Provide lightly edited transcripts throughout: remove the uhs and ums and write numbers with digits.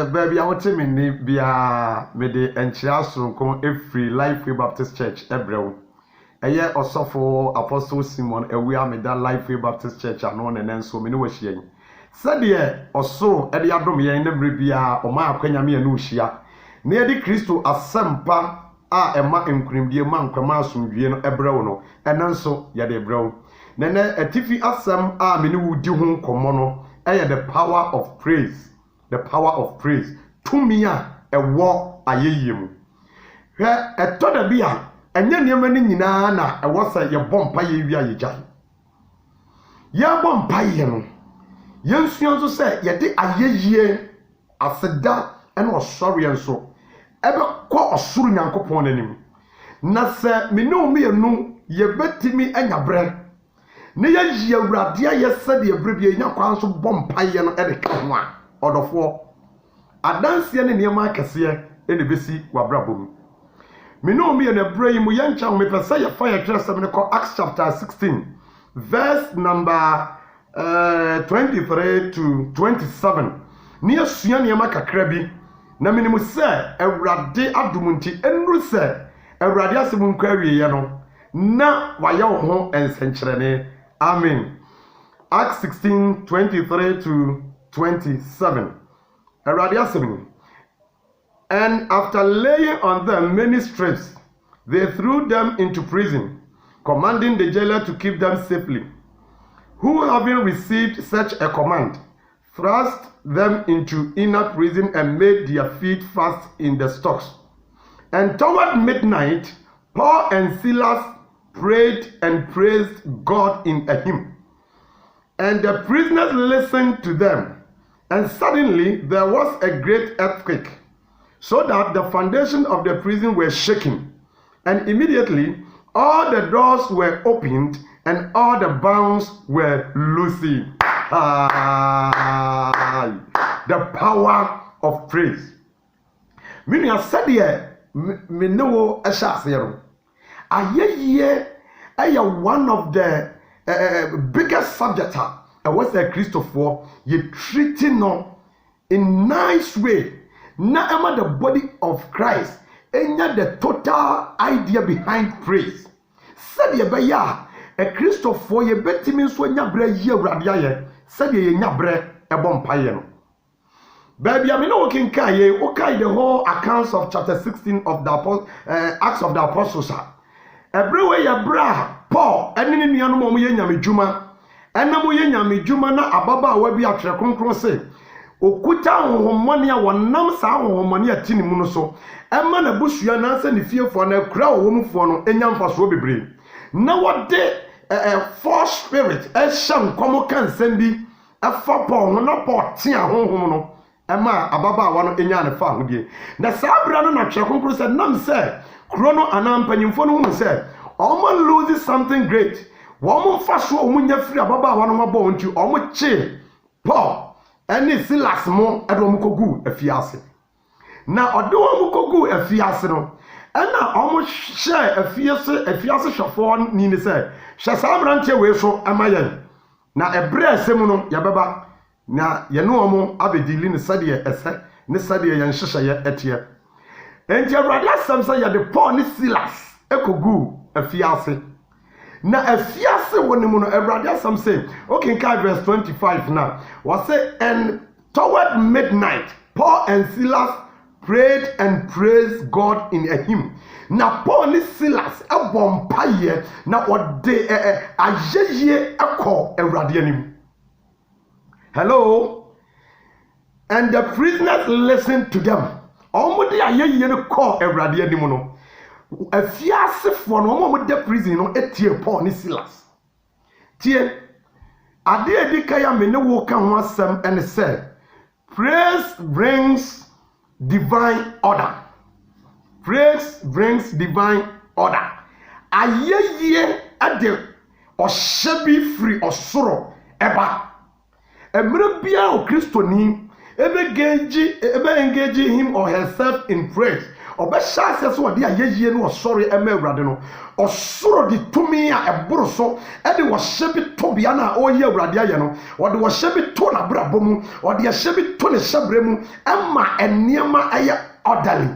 baby, I want to mean bia me de enchia sonko every Lifeway Baptist Church ebrew. Eye osofo Apostle Simon ewia me da Lifeway Baptist Church ano ne nenso me ne wahia yi. Sade osoro e de adom yen na bre bia o ma akwanya me anu hia. Na ye de Kristo asempa a ema enkurimdie ma nkwama asomdwie no ebrew no enanso ye de ebrew. Nene atifi asem a me ne wudi ho komo no eye the power of praise. The power of praise. Tumia ewo ayeyem. He etoda bia enye niema ni nyina na ewo sa ye bompa ye wi ayegya. Ye bompa ye no. Ye nsuan so se ye de ayeye aseda ene osori enso. Ebe kɔ osuru nyankopon nanim. Na se me no me enu ye betimi anyabre. Ne ye yi awurade ye se de ebrebie nyakwa so bompa ye no ede ka ho a. Odofo adanse ne niema akese ene besi wabrabom me no me na brai mu yancha me pese ye fire tresem ne ko Acts chapter 16 verse number 23 to 27 ne asua niema kakra bi na minimu se awurade adumunti enru se awurade asem nkwa wie ye no na waye wo ho ensenkyerene amen. Acts 16 23 to 27. And after laying on them many stripes, they threw them into prison, commanding the jailer to keep them safely. Who, having received such a command, thrust them into inner prison and made their feet fast in the stocks. And toward midnight, Paul and Silas prayed and praised God in a hymn. And the prisoners listened to them. And suddenly there was a great earthquake, so that the foundation of the prison were shaken. And immediately all the doors were opened and all the bonds were loosed. The power of praise. Meaning I said here, me know a shasero. I one of the biggest subjects. I was a Christopher, you treating no in nice way. Na emma the body of Christ, enya the total idea behind praise. Said ye be ya, a Christopher, ye beti means when ya bre ye radia, said ye bre a bompaye no. Baby, I mean, okay, the whole accounts of chapter 16 of the Acts of the Apostles. Everywhere ya bra, Paul, and in the animal yenya juma. Enamu ye nyame dwuma na ababa awa bi atwere kronkron se okuta honhommone a wonam saa honhommone atini mu no so ema na busua na nsa ne fiefo na kura womfo no enya mfaso bebre na wode force spirit ehye nkomo kansam bi afa Paul no na Paul tia honhom no ema ababa awa no enya ne fa hodie na saa bra no na twere kronkron se nam se kuro no anampanyimfo no hu se almost loses something great. Woman fast woman free ababa one more bone to almost chill. Paul and it's last more at Omukogu a fiase. Now, or do Omukogu a fiase no, and now almost share a fiase shafon Nina said, Shasabranche way so am I. Now a bread semono yababa. Now Yanuomo Abedilin Sadia esse, Nesadia and Shashaya etia. And your brother some say the poor Silas, Ekogu a fiase. Na afiase wonimu no Ebrade some say okay verse 25 now was say and toward midnight Paul and Silas prayed and praised God in a hymn. Na Paul and Silas abompaye na ode ayeye akọ Ebrade anim. Hello. And the prisoners listened to them. Omudi ayeye no call Ebrade anim no. A fiase for no more de prison no etie Paul ni Silas. Tie ade edikaya me ne wo ka ho asem and said, praise brings divine order. Praise brings divine order. Ayeye ade ohyebi free osoro eba. Emre bia o Kristo ni ebe engage him or herself in praise. ɔbɛhyɛ ase so ɔde ayɛyie no ɔsɔre ɛma awurade no ɔsoro de tumi a ɛboro so ɛde wɔhyɛ bi to bea no a ɔyɛ awurade ayɛ no ɔde wɔhyɛ bi to n'abrabɔ mu ɔde ɛhyɛ bi to ne hyɛbrɛ mu ɛma nneɛma ɛyɛ orderly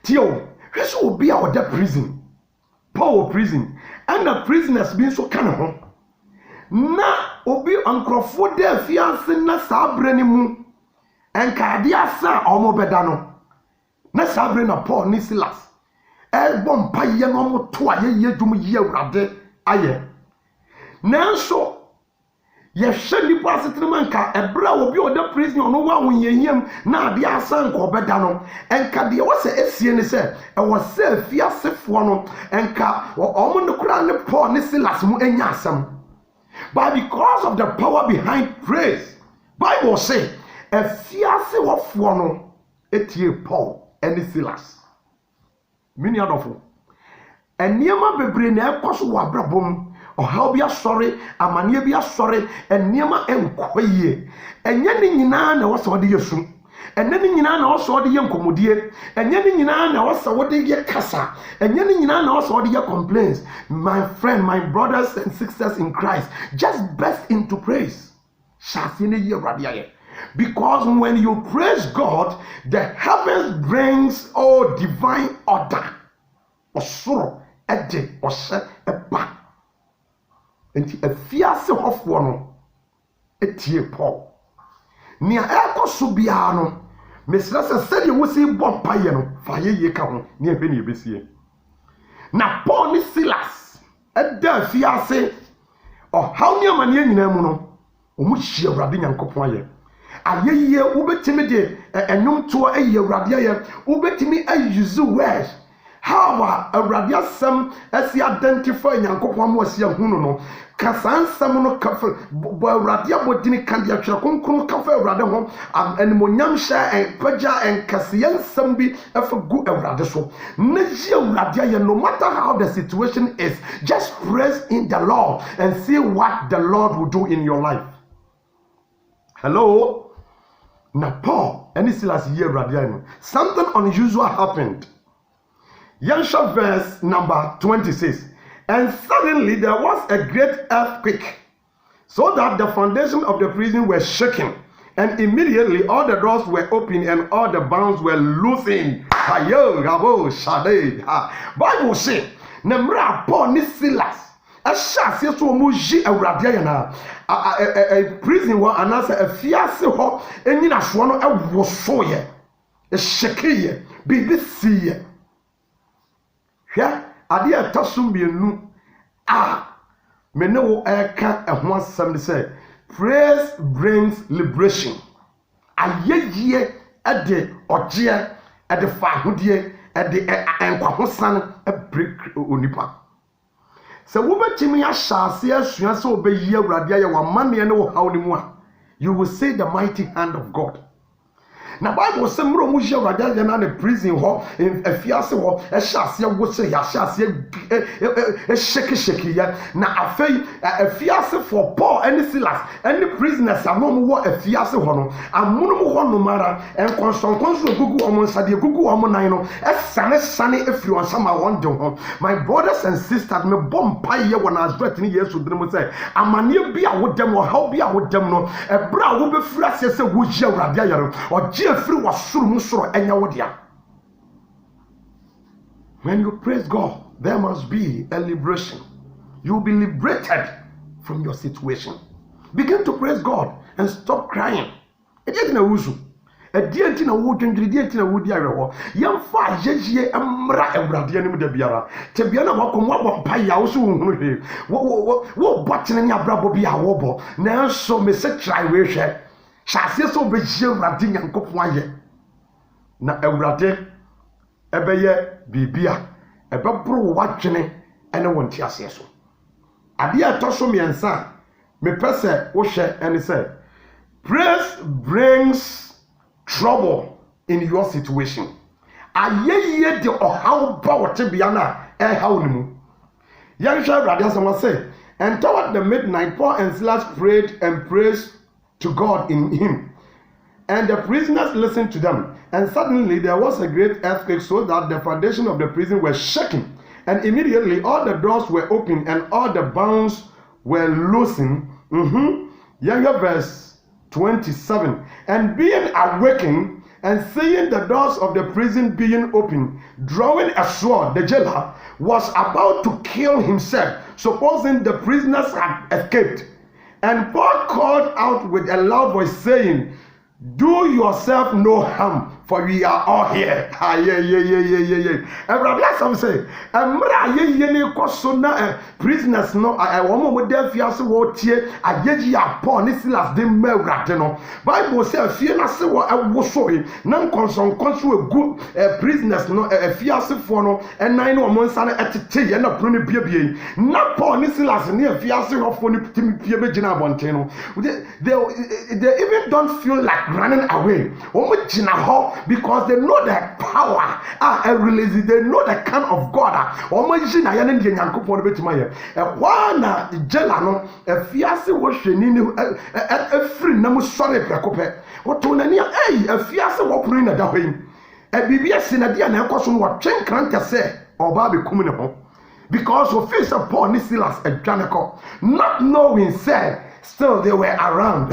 tio hwɛ sɛ obi a ɔda prison Paul wɔ prison ɛna prisoners bi nso ka ne ho na obi nkurɔfoɔ da afiase na saa berɛ no mu ɛnkaade asa a ɔmo bɛda no na saa berɛ na Paul ne Silas ɛbɔ mpa yɛ no ɔmo to a yɛyɛ dwom yi awurade ayɛ nanso yɛhwɛ nipa asetena ma nka ɛberɛ a obi ɔda prison ɔno wɔ ahohiahiam na adeɛ asa nka ɔbɛda no ɛnka deɛ wɔ sɛ esie ne sɛ ɛwɔ sɛ afiasefoɔ no ɛnka ɔmo ne koraa ne Paul ne Silas mu anya asɛm but because of the power behind praise Bible say afiase wɔfoɔ no etie Paul ɛne Silas mini adɔfo nneɛma bebree na ɛkɔ so wɔ abrabɔ mu ɔhaw bi asɔre amanneɛ bi asɔre nneɛma nkɔ yie ɛnyɛ ne nyinaa na wɔsɛ wɔde yɛ sum ɛnyɛ ne nyinaa na wɔsɛ wɔde yɛ nkɔmmɔdie ɛnyɛ ne nyinaa na wɔsɛ wɔde yɛ kasa ɛnyɛ ne nyinaa na wɔsɛ wɔde yɛ complaints my friend my brothers and sisters in Christ just burst into praise hyɛaseɛ no yie awurade ayɛ because when you praise God the heavens brings divine order ɔsoro ɛde ɔhyɛ ɛba nti afiase hɔfoɔ no etie Paul nea ɛkɔ so biara no mesrɛ sɛ sɛdeɛ wosi bɔ mpaeɛ no fa yɛyie ka ho ne ɛhwɛ ne ɛbɛsie na Paul ne Silas ɛda afiase ɔhaw ne amanneɛ nyinaa mu no ɔmo hyia awurade nyankopɔn ayɛ ayɛyie wobɛtumi de ɛnwomtoɔ ayi awurade ayɛ wobɛtumi ayuzu words how awurade asɛm asi identify nyankopɔn ma ɔsi ahunu no ka saa nsɛm no kafa bɔ awurade abɔdini ka deɛ atwerɛ kronkron kafa awurade ho animonyam hyɛ ɛmpagya ɛnkɛseɛ nsɛm bi ɛfa gu awurade so na yi awurade ayɛ no matter how the situation is just praise in the Lord and see what the Lord will do in your life. Hello? Now Paul and Silas yi awurade ayɛ no something unusual happened. Yansha verse number 26. And suddenly there was a great earthquake, so that the foundation of the prison were shaken. And immediately all the doors were opened and all the bonds were loosened. Bible say, Nemra Paul ni Silas. Ahyɛ so ɔmo yi awurade ayɛ na a prison wɔ anaasɛ afiase hɔ enyinasoɔ no ɛwoso yɛ ehyeke yɛ biribi si yɛ. Hwɛ adeɛ ɛtɔ so mmienu a me ne wo ɛka ɛho asɛm ne sɛ praise brings liberation. Ayɛyie ɛde ɔgyeɛ ɛde fa ahodeɛ ɛde nkwahosan ɛbrɛ onipa. Sɛ wobɛtumi ahyɛ ase asua sɛ wobɛyi awurade ayɛ w'amanneɛ ne wo haw ne mu a you will see the mighty hand of God. Na Bible say mro mu je awurade ayɛ na prison hɔ afiase hɔ ɛhyɛ ase wose yɛahyɛ ase shake ya na afei afiase for Paul and Silas and prisoners anom wɔ afiase hɔ no amonom hɔ no mara nkɔnsɔnkɔnsɔ gugu ɔmo nsade gugu ɔmo nan no ɛsane efiri ɔnsama wɔn de ho. My brothers and sisters me bɔ mpaeɛ wɔ Nazareth ne Yesu din mu sɛ amaneɛ bi a wodam ɔhaw bi a wodam no ɛbra a wobɛfiri ase sɛ woyi awurade ayɛ no ɔgye afiri wasoro mu soro ɛnyɛ wo dea. When you praise God, there must be a liberation. You will be liberated from your situation. Begin to praise God and stop crying. Ediye na wuzu. Ediye nti na wo dwendwere, ediye nti na wo di awerɛhɔ. Yɛmfa ayɛyie mmra awurade anim da biara. Te bia na wakɔ mo abɔ mpa ya wo so wo hunu hwee. Wo bɔtene ne abrabɔ bi a wo bɔ. Nanso me se try we hwɛ. Hyɛaseɛ sɛ wobɛhyia awurade nyankopɔn ayɛ. Na awurade ɛbɛyɛ biribi a ɛbɛboro w'adwene ɛne wo nteaseɛ so. Adeɛ ɛtɔ so mmiɛnsa a mepɛ sɛ wohwɛ ɛne sɛ praise brings trouble in your situation. Ayɛyie de ɔhaw ba wo tebea no a ɛhaw ne mu. Yɛnhwɛ awurade asɛm sɛ, and toward the midnight Paul and Silas prayed and praised to God in him. And the prisoners listened to them. And suddenly there was a great earthquake, so that the foundation of the prison was shaken. And immediately all the doors were opened and all the bonds were loosened. Younger verse 27. And being awakened and seeing the doors of the prison being opened, drawing a sword, the jailer was about to kill himself, supposing the prisoners had escaped. And Paul called out with a loud voice, saying, do yourself no harm, for we are all here. Everybody has some say. Prisoners no. I want to tell you also what here. I get you upon this last day. Bible says, "Fear not say what I was showing." None concern a good prisoners no. Fear say for no. And nine or months and at the and a prune baby. Not upon this last near fear say of one baby Jina Bonteno. They even don't feel like running away. Because they know the power release, they know the kind of God. Wana jela no afiase wo hwani ni afiri na mu sore prekope wotonani afiase wo punu na da hwen bibia sinade na ekoso wo twen kranta se oba be kum ne ho because of face upon Silas adwaneko not knowing said still they were around.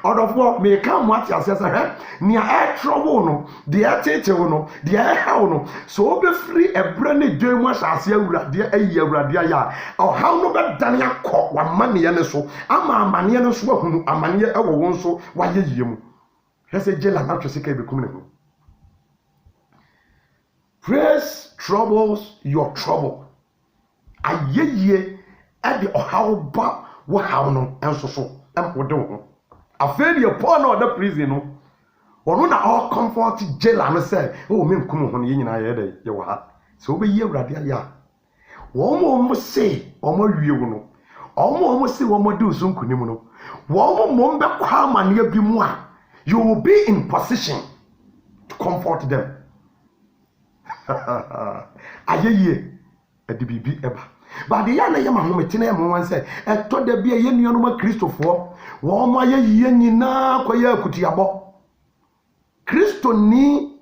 Out of what may come what you say, near air trouble, no, the air teacher, no, the air how no. So be free a brandy dream was as you radia a year radia, or how no bad Daniel caught one money and so. I'm a money and so, a money ever won so. Why you? Has a jail and not to see becoming. Praise troubles your trouble. A ye. At the how ba what how no and so and what do I feel your poor no other prison or no all comfort jail and say oh me come on yin na ye you ha so be ye radia ya wo mo say o mo wie wo no o mo say wo mo do so nkunim no wo mo be kwa mane bi mu a you will be in position to comfort them. Ayeye edibibi eba. But the yana yama humetina one said, I told there be a yenionoma Christopher, Wama yenina quaya kutiabo. Christo ni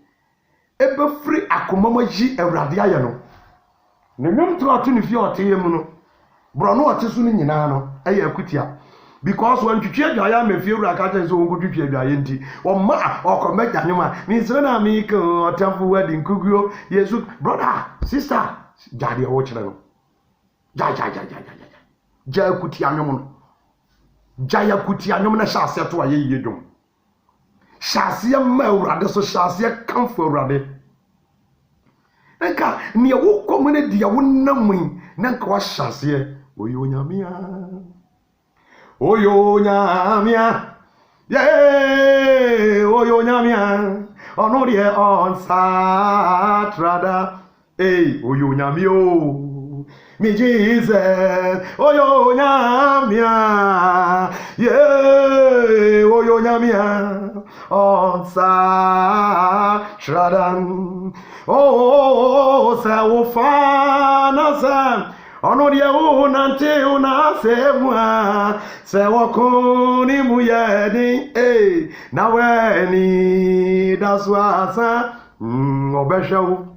ebe free akumama ji eradiano. Nenum to atunifi or temuno. Brono atisuni ninano, aya kutia. Because when you change, I am a few rakata so good to be or ma or come back anima. Miss Renamiko or Temple Wedding Kugio, yes, brother, sister, Daddy Ochano. Jaya kuti anyom na shase to aye yedum shase ma urade so shase kamfo urade nka ne wo komune dia wo namun nka wa shase oyo nyamia ye oyo nyamia ono die on satrada oyo nyamio me Jesus, oh yo nyamia, yeah, oh yo nyamia, on sa shradan, oh sa wofana sa, ono dia unante una semwa, se wakoni muyedi, na weni daswasa, obesha,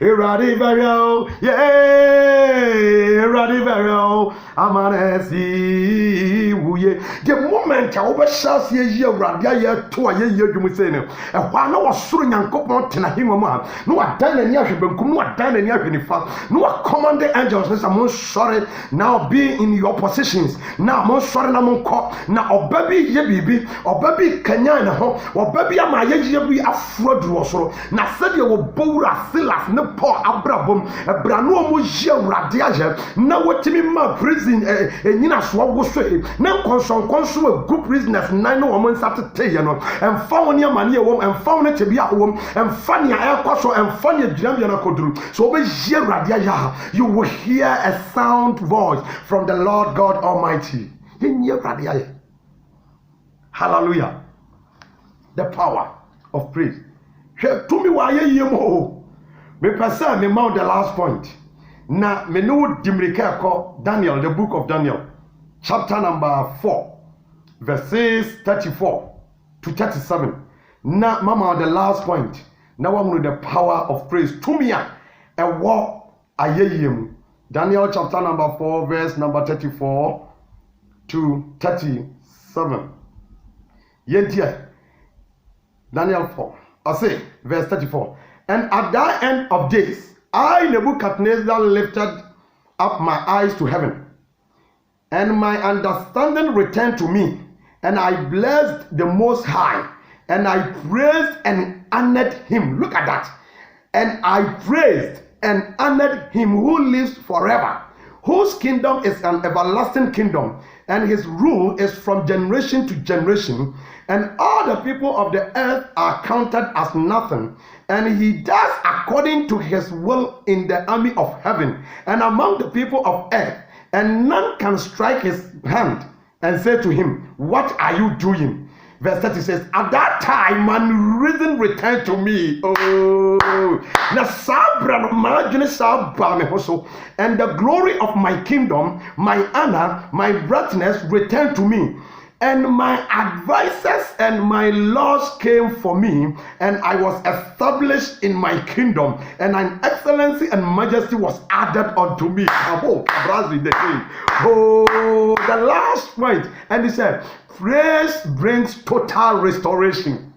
Eradi Barrow, yeah, Eradi Barrow, Amanesi, Wuye. The moment I overshot ye radia to a year you must say, and while I was soon and couple to him, no, I done any of them, no, I done any of any fact, no, I command the angels, I'm most sorry now be in your positions. Now, I'm most sorry, I'm caught now, or baby, ye baby, or baby, Kenya, or baby, am I ye be afraid also. Now, said you will bow as Silas. Paul Abraham, Brano Mujia Radiaja, now what me my prison, Nina Swagosway, now consul a good prisoners, 9 women Saturday, and found your money woman, and found it to be a woman, and funny air castle, and funny Jambiana Kodru. So over here, Radiaja, you will hear a sound voice from the Lord God Almighty. In your Radiaja. Hallelujah. The power of praise. To me, why you mo? Me pesa me mount the last point. Na me no dimrika ko Daniel, the book of Daniel, chapter number 4, verses 34 to 37. Now, mama, the last point. Now I'm with the power of praise. To me, a war ayeyim. Daniel chapter number 4, verse number 34 to 37. Yedia. Daniel 4. I say, verse 34. And at that end of days, I, Nebuchadnezzar, lifted up my eyes to heaven, and my understanding returned to me, and I blessed the Most High, and I praised and honored him. Look at that. And I praised and honored him who lives forever, whose kingdom is an everlasting kingdom, and his rule is from generation to generation. And all the people of the earth are counted as nothing. And he does according to his will in the army of heaven and among the people of earth. And none can strike his hand and say to him, what are you doing? Verse 30 says, at that time, my reason returned to me. And the glory of my kingdom, my honor, my brightness returned to me. And my advisors and my laws came for me, and I was established in my kingdom, and an excellency and majesty was added unto me. Oh, the last point. And he said, praise brings total restoration.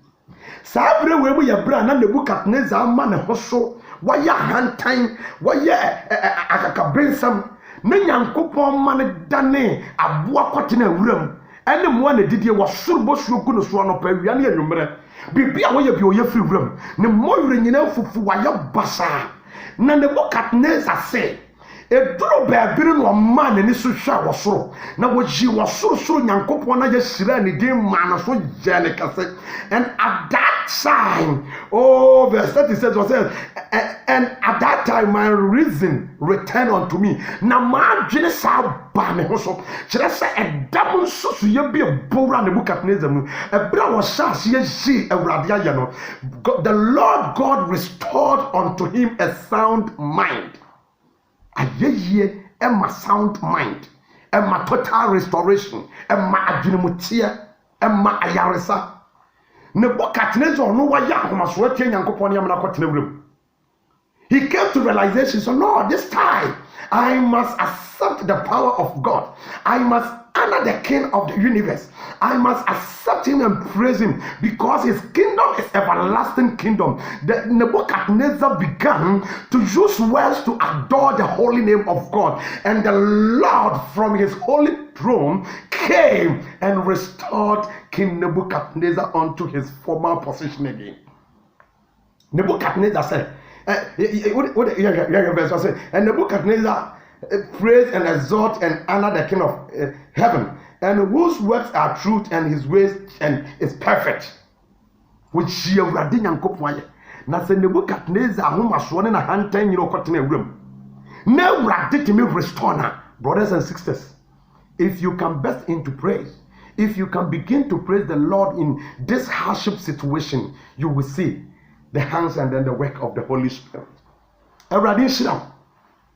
Sabre we ya bra na Nebuchadnezzar ma ne hoso waya hantan waya akakabensam na Nyankopon ma ne dane aboa kwete na wuram ene mo na didie wo soro bosuo gu no so no pa wia na enumere bibia wo ye bi o ye firi wuram ne mo wure nyina fufu waya basa na Nebuchadnezzar say eduro baabiri no ma na ni so hwa wo soro na wo ji wo soro Nyankopon na ye hira ne din ma na so jene kase. And at that time, oh, verse 36 was said, and at that time my reason returned unto me. Now my genius ba me ho so kire se edam so so ye bi ebora Nebuchadnezzar mu ebra wo sha se ye ji awrade aye no. The Lord God restored unto him a sound mind. Ayeye a sound mind, a total restoration, a adwinimutie, a ayaresa. Nebuchadnezzar no wa ya homaso tie Nyankopon ya mena kotena wuram. He came to realization, so no, this time I must accept the power of God. I must honor the King of the universe. I must accept him and praise him because his kingdom is everlasting kingdom. The Nebuchadnezzar began to use words to adore the holy name of God, and the Lord from his holy throne came and restored King Nebuchadnezzar unto his former position again. Nebuchadnezzar said, and Nebuchadnezzar praise and exalt and honor the King of heaven, and whose works are truth and his ways and is perfect. Which ye radi Nyankopon na se Nebuchadnezzar ahomaso ne na hantan nyiro kotena wuram na radi to me restore na. Brothers and sisters, if you can burst into praise, if you can begin to praise the Lord in this hardship situation, you will see the hands and then the work of the Holy Spirit. Everybody sit down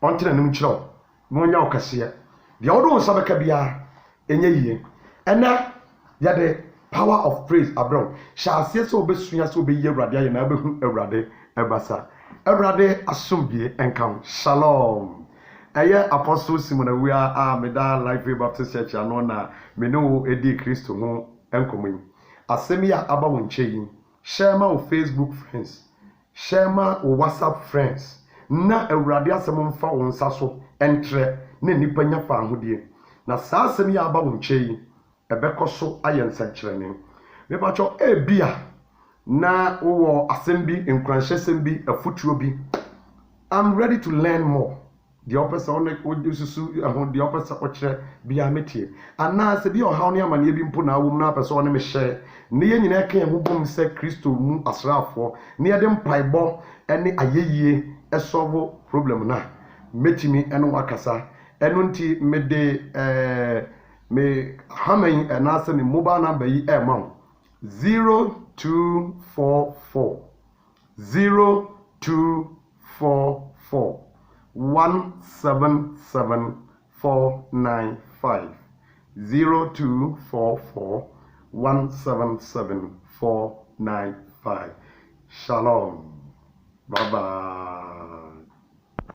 until the new child. Monya okase the odo sabeka bia enye yie ena ya the power of praise abroad shall say so obesua so obeyi Awurade aye na abehu Awurade ebasa Awurade asomdie enkan. Shalom. Eye Apostle Simon we are Meda Life Baptist Church ano na me no edi Kristo ho enkomo. Asemi ya aba won cheyi, share ma o Facebook friends, share ma o WhatsApp friends, na Awurade asem mfa won nsa so entre ne nipa nya fa ahodie. Na saa asem ya aba won cheyi ebekoso ayensa kyerene. Me ba cho ebia na wo asem bi nkranhye sem bi afutuo bi. I'm ready to learn more. The opposite on the opposite ochre bia metie ana se bi o haw ne amane bi mpo na awum na person on me share ne ye nyina kan ho bom se Kristo mu asrafo ne ye de mpaibo ene ayeyie esolve problem na metimi eno wakasa eno nti me de me hamen na se ne mobile number yi e ma 0244 0244 177495 0244 177 495. Shalom. Bye bye.